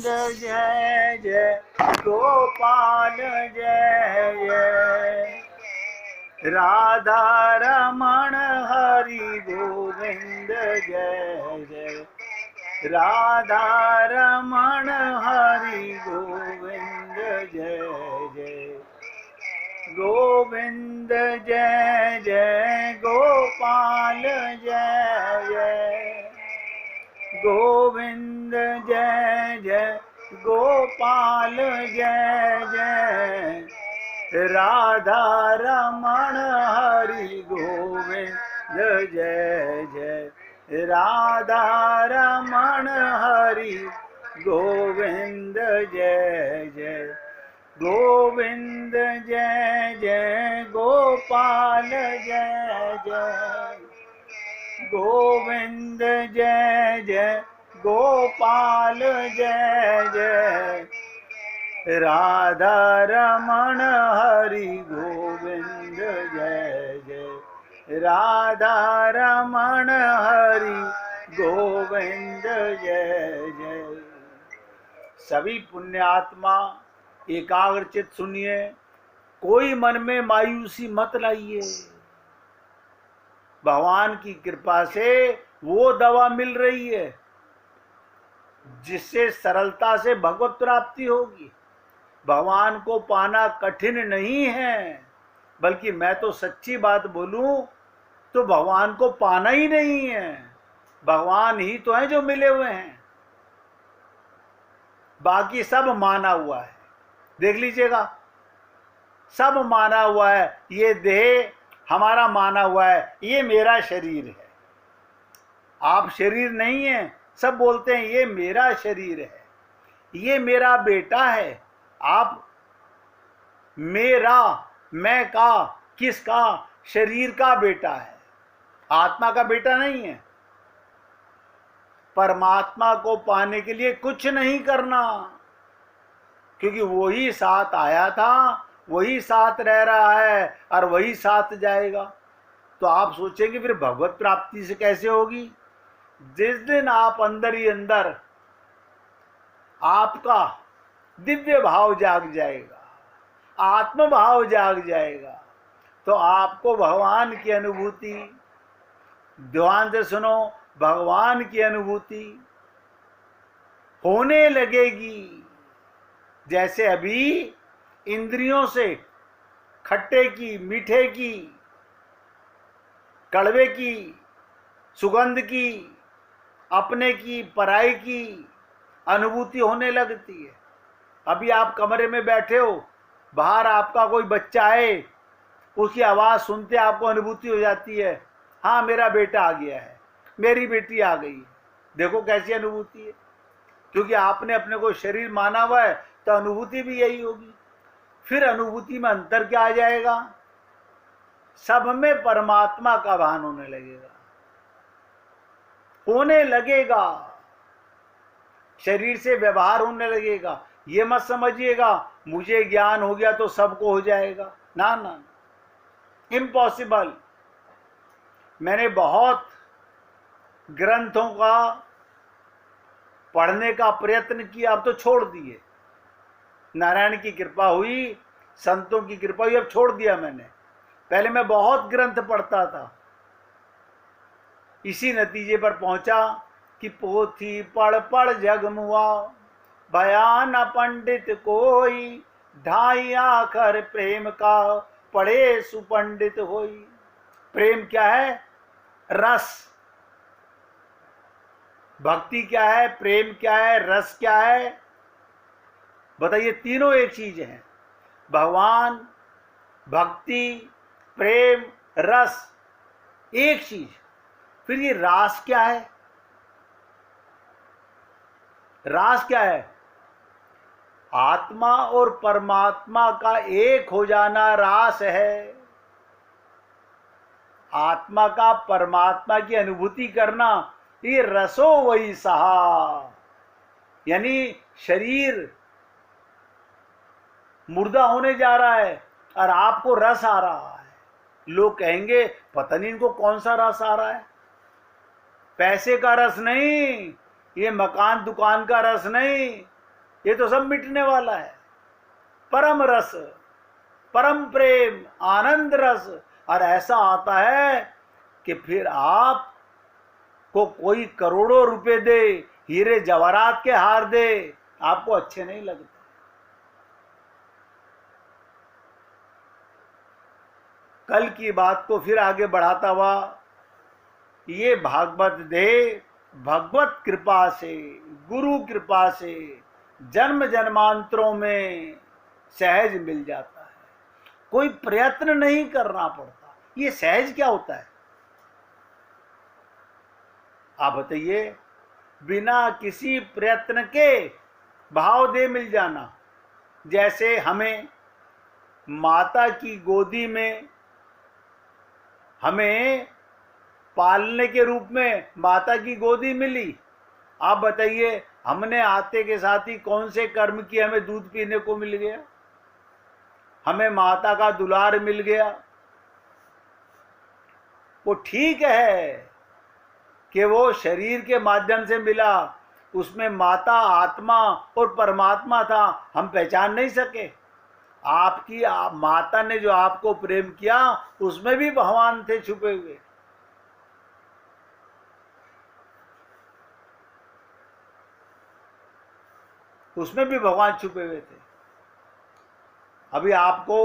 गोविंद जय जय गोपाल जय जय राधा रमण हरि गोविंद जय जय राधा रमण हरि गोविंद जय जय गोविंद जय जय गोपाल जय जय गोविंद जय जय गोपाल जय जय राधा रमण हरि गोविंद जय जय राधा रमण हरि गोविंद जय जय गोविंद जय जय गोपाल जय जय गोविंद जय जय गोपाल जय जय राधा रमण हरि गोविंद जय जय राधा रमण हरि गोविंद जय जय। सभी पुण्यात्मा एकाग्रचित सुनिए, कोई मन में मायूसी मत लाइए। भगवान की कृपा से वो दवा मिल रही है जिससे सरलता से भगवत प्राप्ति होगी। भगवान को पाना कठिन नहीं है, बल्कि मैं तो सच्ची बात बोलूं तो भगवान को पाना ही नहीं है। भगवान ही तो हैं जो मिले हुए हैं, बाकी सब माना हुआ है। देख लीजिएगा, सब माना हुआ है। ये देह हमारा माना हुआ है, ये मेरा शरीर है। आप शरीर नहीं है, सब बोलते हैं ये मेरा शरीर है, ये मेरा बेटा है। आप मेरा, मैं का, किसका? शरीर का बेटा है, आत्मा का बेटा नहीं है। परमात्मा को पाने के लिए कुछ नहीं करना, क्योंकि वही साथ आया था, वही साथ रह रहा है और वही साथ जाएगा। तो आप सोचेंगे फिर भगवत प्राप्ति से कैसे होगी? जिस दिन आप अंदर ही अंदर आपका दिव्य भाव जाग जाएगा, आत्म भाव जाग जाएगा, तो आपको भगवान की अनुभूति, ध्यान से सुनो, भगवान की अनुभूति होने लगेगी। जैसे अभी इंद्रियों से खट्टे की, मीठे की, कड़वे की, सुगंध की, अपने की, पराई की अनुभूति होने लगती है। अभी आप कमरे में बैठे हो, बाहर आपका कोई बच्चा है, उसकी आवाज़ सुनते आपको अनुभूति हो जाती है, हाँ मेरा बेटा आ गया है, मेरी बेटी आ गई है। देखो कैसी अनुभूति है, क्योंकि आपने अपने को शरीर माना हुआ है, तो अनुभूति भी यही होगी। फिर अनुभूति में अंतर क्या आ जाएगा? सब में परमात्मा का भान होने लगेगा, होने लगेगा। शरीर से व्यवहार होने लगेगा। ये मत समझिएगा मुझे ज्ञान हो गया तो सबको हो जाएगा, ना ना, इम्पॉसिबल। मैंने बहुत ग्रंथों का पढ़ने का प्रयत्न किया, अब तो छोड़ दिए। नारायण की कृपा हुई, संतों की कृपा हुई, अब छोड़ दिया मैंने। पहले मैं बहुत ग्रंथ पढ़ता था, इसी नतीजे पर पहुंचा कि पोथी पढ़ पढ़ जग मुआ, बयान पंडित कोई, ढाई आखर प्रेम का, पढ़े सुपंडित होई। प्रेम क्या है? रस। भक्ति क्या है? प्रेम क्या है? रस क्या है? बताइए, तीनों एक चीज है। भगवान, भक्ति, प्रेम, रस एक चीज। फिर ये रास क्या है? रास क्या है? आत्मा और परमात्मा का एक हो जाना रास है। आत्मा का परमात्मा की अनुभूति करना, ये रसो वही सहा। यानी शरीर मुर्दा होने जा रहा है और आपको रस आ रहा है। लोग कहेंगे पता नहीं इनको कौन सा रस आ रहा है। पैसे का रस नहीं, ये मकान दुकान का रस नहीं, ये तो सब मिटने वाला है। परम रस, परम प्रेम, आनंद रस, और ऐसा आता है कि फिर आप को कोई करोड़ों रुपए दे, हीरे जवाहरात के हार दे, आपको अच्छे नहीं लगते। कल की बात को फिर आगे बढ़ाता हुआ, ये भागवत दे भगवत कृपा से, गुरु कृपा से जन्म जन्मांतरों में सहज मिल जाता है, कोई प्रयत्न नहीं करना पड़ता। ये सहज क्या होता है आप बताइए? बिना किसी प्रयत्न के भाव दे मिल जाना। जैसे हमें माता की गोदी में हमें पालने के रूप में माता की गोदी मिली। आप बताइए, हमने आते के साथ ही कौन से कर्म किए हमें दूध पीने को मिल गया, हमें माता का दुलार मिल गया? वो ठीक है कि वो शरीर के माध्यम से मिला, उसमें माता आत्मा और परमात्मा था, हम पहचान नहीं सके। आपकी माता ने जो आपको प्रेम किया उसमें भी भगवान थे छुपे हुए। उसमें भी भगवान छुपे हुए थे। अभी आपको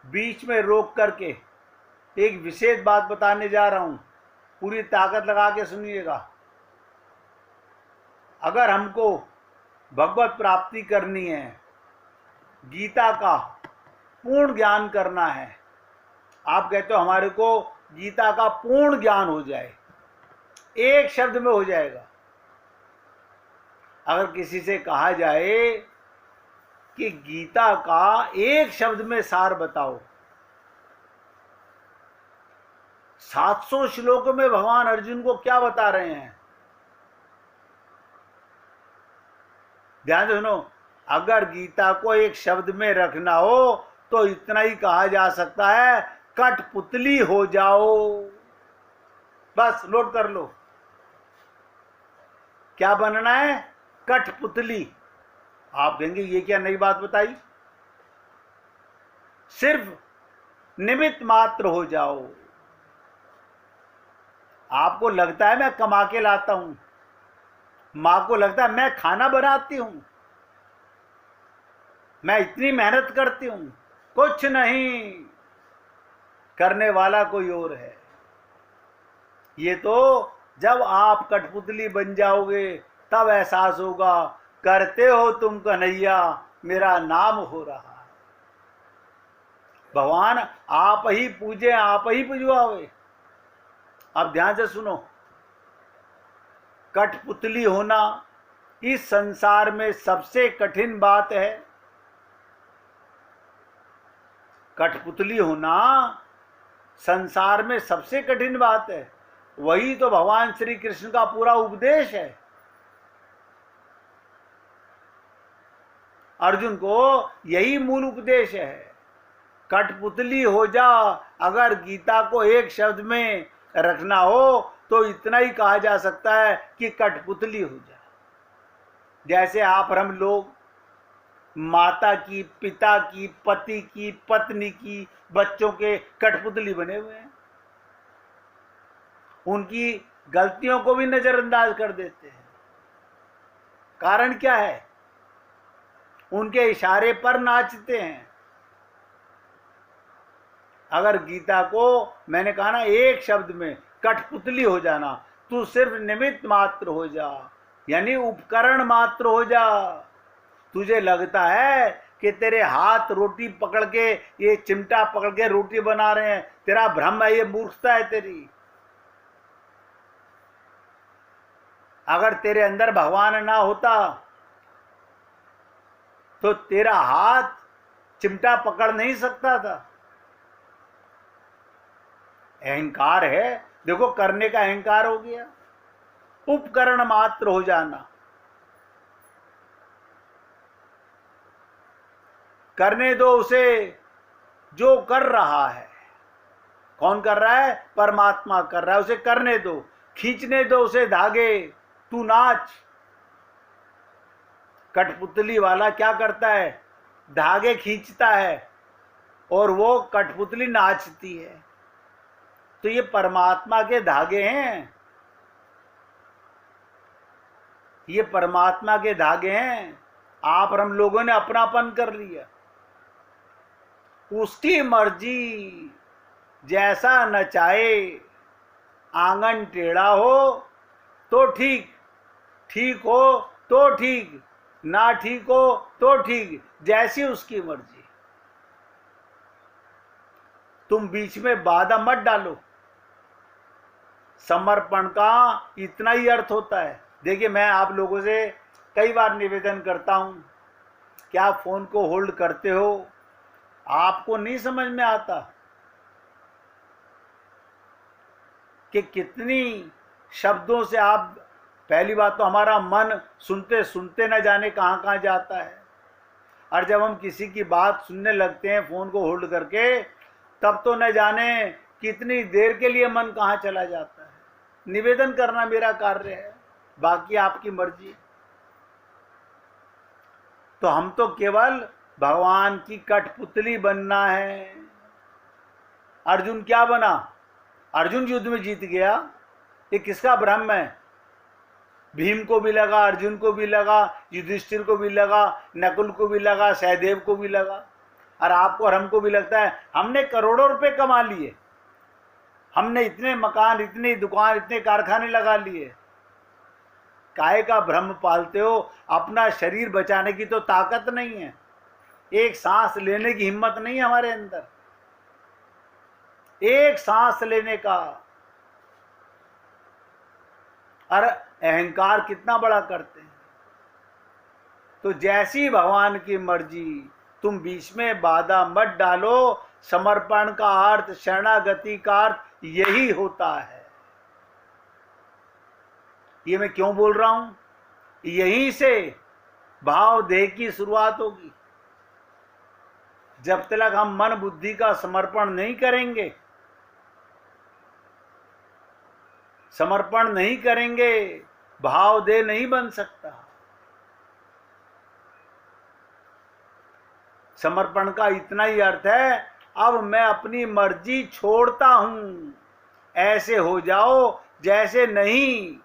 बीच में रोक करके एक विशेष बात बताने जा रहा हूं, पूरी ताकत लगा के सुनिएगा। अगर हमको भगवत प्राप्ति करनी है, गीता का पूर्ण ज्ञान करना है, आप कहते हो हमारे को गीता का पूर्ण ज्ञान हो जाए, एक शब्द में हो जाएगा। अगर किसी से कहा जाए कि गीता का एक शब्द में सार बताओ, 700 श्लोकों में भगवान अर्जुन को क्या बता रहे हैं? ध्यान से सुनो। अगर गीता को एक शब्द में रखना हो तो इतना ही कहा जा सकता है, कठपुतली हो जाओ। बस नोट कर लो, क्या बनना है? कठपुतली। आप कहेंगे ये क्या नई बात बताई? सिर्फ निमित्त मात्र हो जाओ। आपको लगता है मैं कमा के लाता हूं, मां को लगता है मैं खाना बनाती हूं, मैं इतनी मेहनत करती हूं, कुछ नहीं, करने वाला कोई और है। ये तो जब आप कठपुतली बन जाओगे तब एहसास होगा, करते हो तुम कन्हैया, मेरा नाम हो रहा है। भगवान आप ही पूजे, आप ही पुजवाओगे। अब ध्यान से सुनो, कठपुतली होना इस संसार में सबसे कठिन बात है। कठपुतली होना संसार में सबसे कठिन बात है। वही तो भगवान श्री कृष्ण का पूरा उपदेश है। अर्जुन को यही मूल उपदेश है, कठपुतली हो जा। अगर गीता को एक शब्द में रखना हो तो इतना ही कहा जा सकता है कि कठपुतली हो जा। जैसे आप और हम लोग माता की, पिता की, पति की, पत्नी की, बच्चों के कठपुतली बने हुए हैं। उनकी गलतियों को भी नजरअंदाज कर देते हैं। कारण क्या है? उनके इशारे पर नाचते हैं। अगर गीता को मैंने कहा ना एक शब्द में, कठपुतली हो जाना, तू सिर्फ निमित्त मात्र हो जा, यानी उपकरण मात्र हो जा। तुझे लगता है कि तेरे हाथ रोटी पकड़ के, ये चिमटा पकड़ के रोटी बना रहे हैं, तेरा भ्रम है, ये मूर्खता है तेरी। अगर तेरे अंदर भगवान ना होता तो तेरा हाथ चिमटा पकड़ नहीं सकता था। अहंकार है, देखो करने का अहंकार हो गया। उपकरण मात्र हो जाना, करने दो उसे जो कर रहा है। कौन कर रहा है? परमात्मा कर रहा है, उसे करने दो। खींचने दो उसे धागे, तू नाच। कठपुतली वाला क्या करता है, धागे खींचता है और वो कठपुतली नाचती है। तो ये परमात्मा के धागे हैं, ये परमात्मा के धागे हैं। आप और हम लोगों ने अपनापन कर लिया। उसकी मर्जी, जैसा नचाए। आंगन टेढ़ा हो तो ठीक, ठीक हो तो ठीक, ना ठीक हो तो ठीक, जैसी उसकी मर्जी। तुम बीच में बाधा मत डालो। समर्पण का इतना ही अर्थ होता है। देखिए, मैं आप लोगों से कई बार निवेदन करता हूं कि आप फोन को होल्ड करते हो, आपको नहीं समझ में आता कि कितनी शब्दों से आप, पहली बात तो हमारा मन सुनते सुनते न जाने कहाँ कहाँ जाता है, और जब हम किसी की बात सुनने लगते हैं फोन को होल्ड करके, तब तो न जाने कितनी देर के लिए मन कहाँ चला जाता है। निवेदन करना मेरा कार्य है, बाकी आपकी मर्जी। तो हम तो केवल भगवान की कठपुतली बनना है। अर्जुन क्या बना? अर्जुन युद्ध में जीत गया। ये किसका भ्रम है? भीम को भी लगा, अर्जुन को भी लगा, युधिष्ठिर को भी लगा, नकुल को भी लगा, सहदेव को भी लगा, और आपको और हमको भी लगता है हमने करोड़ों रुपए कमा लिए, हमने इतने मकान, इतनी दुकान, इतने कारखाने लगा लिए। काहे का भ्रम पालते हो? अपना शरीर बचाने की तो ताकत नहीं है, एक सांस लेने की हिम्मत नहीं है हमारे अंदर, एक सांस लेने का। और अहंकार कितना बड़ा करते हैं। तो जैसी भगवान की मर्जी, तुम बीच में बाधा मत डालो। समर्पण का अर्थ, शरणागति का अर्थ यही होता है। ये मैं क्यों बोल रहा हूं? यहीं से भाव देह की शुरुआत होगी। जब तक हम मन बुद्धि का समर्पण नहीं करेंगे, समर्पण नहीं करेंगे, भाव देह नहीं बन सकता। समर्पण का इतना ही अर्थ है, अब मैं अपनी मर्जी छोड़ता हूं, ऐसे हो जाओ जैसे नहीं,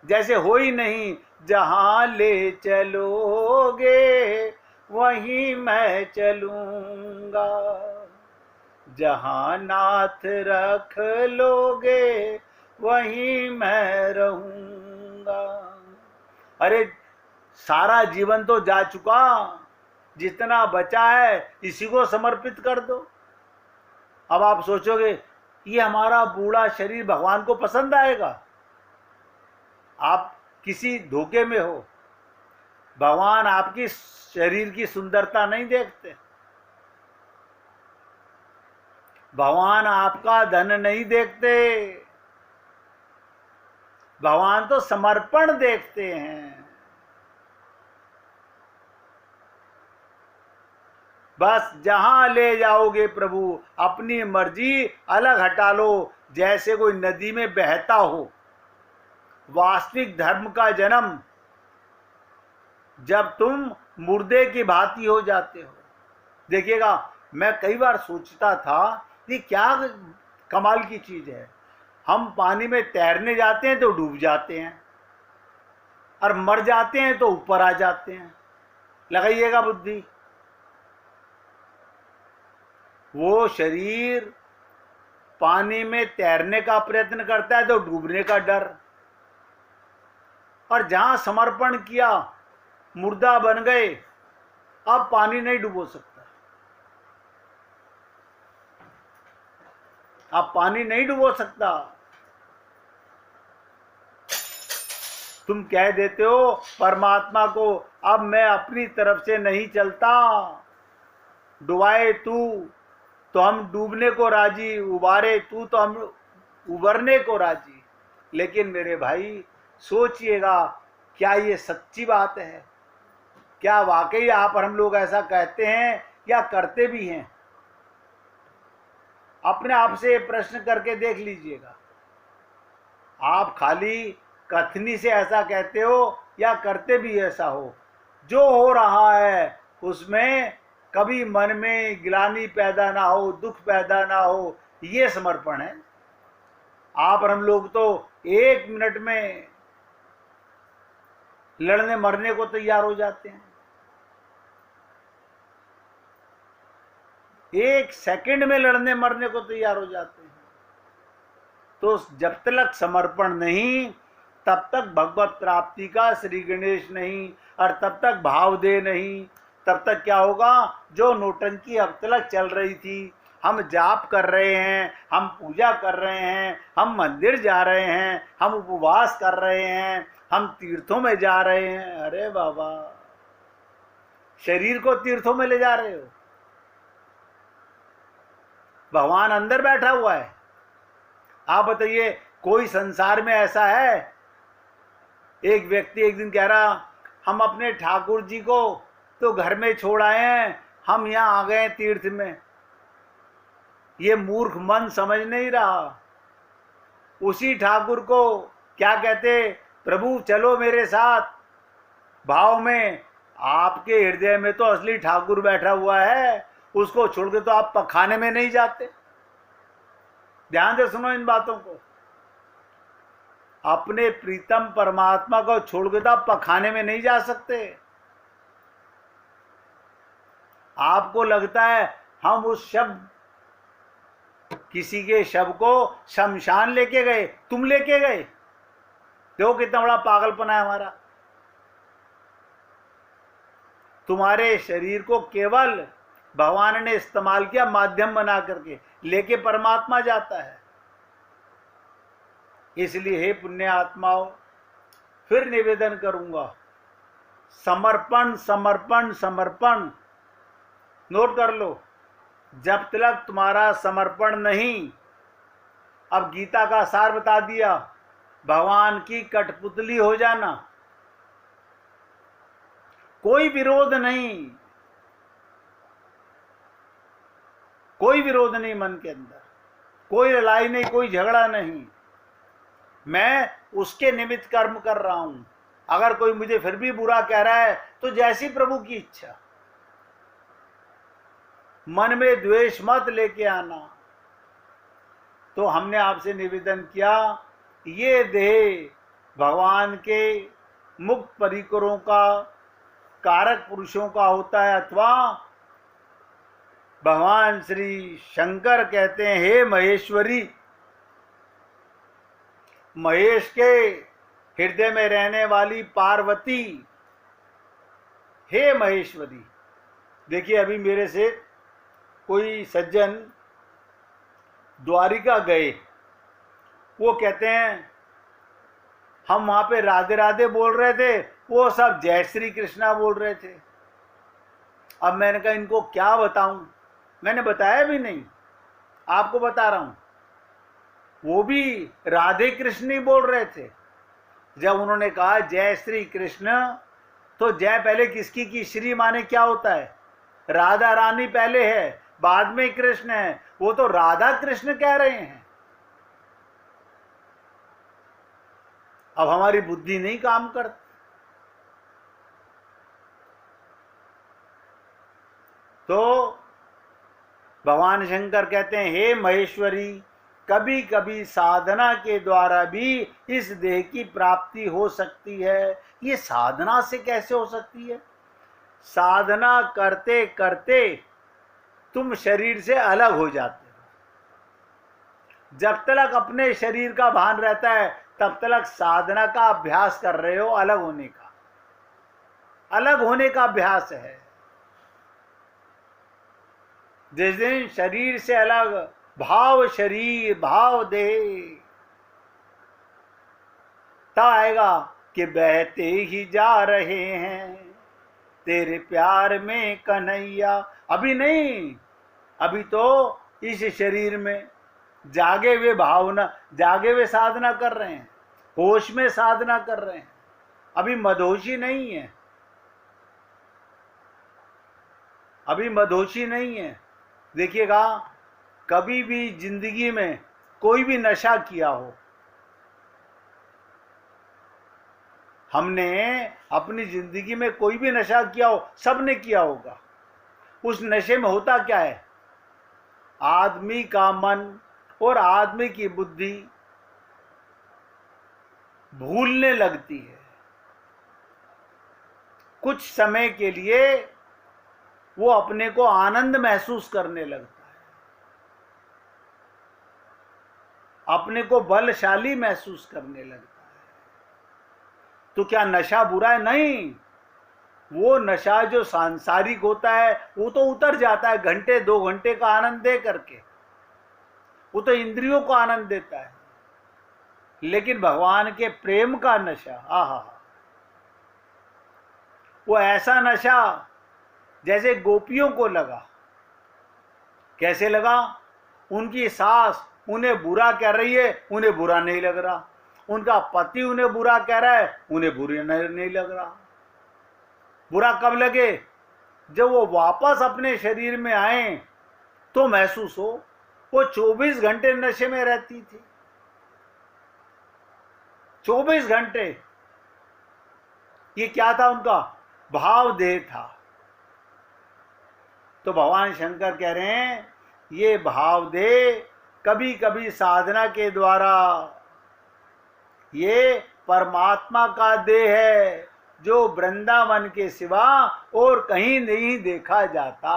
जैसे हो ही नहीं। जहां ले चलोगे वहीं मैं चलूंगा, जहां नाथ रख लोगे वहीं मैं रहूंगा। अरे सारा जीवन तो जा चुका, जितना बचा है इसी को समर्पित कर दो। अब आप सोचोगे ये हमारा बूढ़ा शरीर भगवान को पसंद आएगा? आप किसी धोखे में हो। भगवान आपकी शरीर की सुंदरता नहीं देखते, भगवान आपका धन नहीं देखते, भगवान तो समर्पण देखते हैं। बस जहां ले जाओगे प्रभु, अपनी मर्जी अलग हटा लो, जैसे कोई नदी में बहता हो। वास्तविक धर्म का जन्म जब तुम मुर्दे की भांति हो जाते हो। देखिएगा, मैं कई बार सोचता था कि क्या कमाल की चीज है, हम पानी में तैरने जाते हैं तो डूब जाते हैं, और मर जाते हैं तो ऊपर आ जाते हैं। लगाइएगा बुद्धि। वो शरीर पानी में तैरने का प्रयत्न करता है तो डूबने का डर, और जहां समर्पण किया मुर्दा बन गए, अब पानी नहीं डुबो सकता, अब पानी नहीं डुबो सकता। तुम कह देते हो परमात्मा को, अब मैं अपनी तरफ से नहीं चलता, डुबाए तू तो हम डूबने को राजी, उबारे तू तो हम उबरने को राजी। लेकिन मेरे भाई सोचिएगा, क्या ये सच्ची बात है? क्या वाकई आप और हम लोग ऐसा कहते हैं या करते भी हैं? अपने आप से प्रश्न करके देख लीजिएगा। आप खाली कथनी से ऐसा कहते हो या करते भी ऐसा हो, जो हो रहा है उसमें कभी मन में ग्लानि पैदा ना हो, दुख पैदा ना हो, ये समर्पण है। आप और हम लोग तो 1 मिनट में लड़ने मरने को तैयार हो जाते हैं, 1 सेकंड में लड़ने मरने को तैयार हो जाते हैं। तो जब तक समर्पण नहीं, तब तक भगवत प्राप्ति का श्री गणेश नहीं, और तब तक भाव दे नहीं, तब तक क्या होगा? जो नौटंकी अब तक चल रही थी, हम जाप कर रहे हैं, हम पूजा कर रहे हैं, हम मंदिर जा रहे हैं, हम उपवास कर रहे हैं, हम तीर्थों में जा रहे हैं। अरे बाबा, शरीर को तीर्थों में ले जा रहे हो, भगवान अंदर बैठा हुआ है। आप बताइए, कोई संसार में ऐसा है? एक व्यक्ति एक दिन कह रहा, हम अपने ठाकुर जी को तो घर में छोड़ आए हैं, हम यहाँ आ गए तीर्थ में। ये मूर्ख मन समझ नहीं रहा। उसी ठाकुर को क्या कहते? प्रभु चलो मेरे साथ भाव में। आपके हृदय में तो असली ठाकुर बैठा हुआ है, उसको छोड़ के तो आप पखाने में नहीं जाते। ध्यान से सुनो इन बातों को। अपने प्रीतम परमात्मा को छोड़ के तो आप पखाने में नहीं जा सकते। आपको लगता है हम उस शब्द, किसी के शव को शमशान लेके गए, तुम लेके गए। देखो कितना बड़ा पागलपना है हमारा। तुम्हारे शरीर को केवल भगवान ने इस्तेमाल किया माध्यम बना करके, लेके परमात्मा जाता है। इसलिए हे पुण्य आत्माओं, फिर निवेदन करूंगा, समर्पण समर्पण समर्पण। नोट कर लो, जब तक तुम्हारा समर्पण नहीं, अब गीता का सार बता दिया, भगवान की कठपुतली हो जाना। कोई विरोध नहीं, कोई विरोध नहीं मन के अंदर, कोई लड़ाई नहीं, कोई झगड़ा नहीं। मैं उसके निमित्त कर्म कर रहा हूं। अगर कोई मुझे फिर भी बुरा कह रहा है तो जैसी प्रभु की इच्छा। मन में द्वेष मत लेके आना। तो हमने आपसे निवेदन किया, ये देह भगवान के मुक्त परिकरों का, कारक पुरुषों का होता है, अथवा भगवान श्री शंकर कहते हैं, हे महेश्वरी, महेश के हृदय में रहने वाली पार्वती, हे महेश्वरी। देखिए, अभी मेरे से कोई सज्जन द्वारिका गए, वो कहते हैं हम वहां पे राधे राधे बोल रहे थे, वो सब जय श्री कृष्णा बोल रहे थे। अब मैंने कहा इनको क्या बताऊं, मैंने बताया भी नहीं, आपको बता रहा हूं। वो भी राधे कृष्ण ही बोल रहे थे। जब उन्होंने कहा जय श्री कृष्ण, तो जय पहले किसकी की? श्री माने क्या होता है? राधा रानी पहले है, बाद में कृष्ण है। वो तो राधा कृष्ण कह रहे हैं। अब हमारी बुद्धि नहीं काम करती। तो भगवान शंकर कहते हैं, हे महेश्वरी, कभी कभी साधना के द्वारा भी इस देह की प्राप्ति हो सकती है। ये साधना से कैसे हो सकती है? साधना करते करते तुम शरीर से अलग हो जाते हो। जब तक अपने शरीर का भान रहता है, तब तक साधना का अभ्यास कर रहे हो, अलग होने का, अलग होने का अभ्यास है। जिस दिन शरीर से अलग, भाव शरीर भाव देह, तब आएगा कि बहते ही जा रहे हैं तेरे प्यार में कन्हैया। अभी नहीं, अभी तो इस शरीर में जागे हुए भावना, जागे हुए साधना कर रहे हैं, होश में साधना कर रहे हैं। अभी मदहोशी नहीं है, अभी मदहोशी नहीं है। देखिएगा, कभी भी जिंदगी में कोई भी नशा किया हो, हमने अपनी जिंदगी में कोई भी नशा किया हो, सबने किया होगा। उस नशे में होता क्या है, आदमी का मन और आदमी की बुद्धि भूलने लगती है। कुछ समय के लिए वो अपने को आनंद महसूस करने लगता है, अपने को बलशाली महसूस करने लगता है। तो क्या नशा बुरा है? नहीं। वो नशा जो सांसारिक होता है वो तो उतर जाता है घंटे 2 घंटे का आनंद दे करके, वो तो इंद्रियों को आनंद देता है। लेकिन भगवान के प्रेम का नशा, आहा, वो ऐसा नशा जैसे गोपियों को लगा। कैसे लगा? उनकी सास उन्हें बुरा कह रही है, उन्हें बुरा नहीं लग रहा। उनका पति उन्हें बुरा कह रहा है, उन्हें बुरा नहीं लग रहा। बुरा कब लगे? जब वो वापस अपने शरीर में आए तो महसूस हो। वो 24 घंटे नशे में रहती थी, 24 घंटे। ये क्या था? उनका भाव देह था। तो भगवान शंकर कह रहे हैं ये भाव देह कभी कभी साधना के द्वारा, ये परमात्मा का देह है जो वृंदावन के सिवा और कहीं नहीं देखा जाता,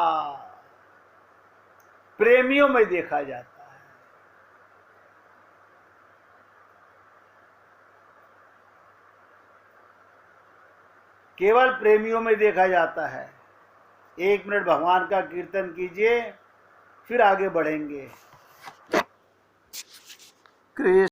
प्रेमियों में देखा जाता है। केवल प्रेमियों में देखा जाता है। 1 मिनट भगवान का कीर्तन कीजिए, फिर आगे बढ़ेंगे। कृष्ण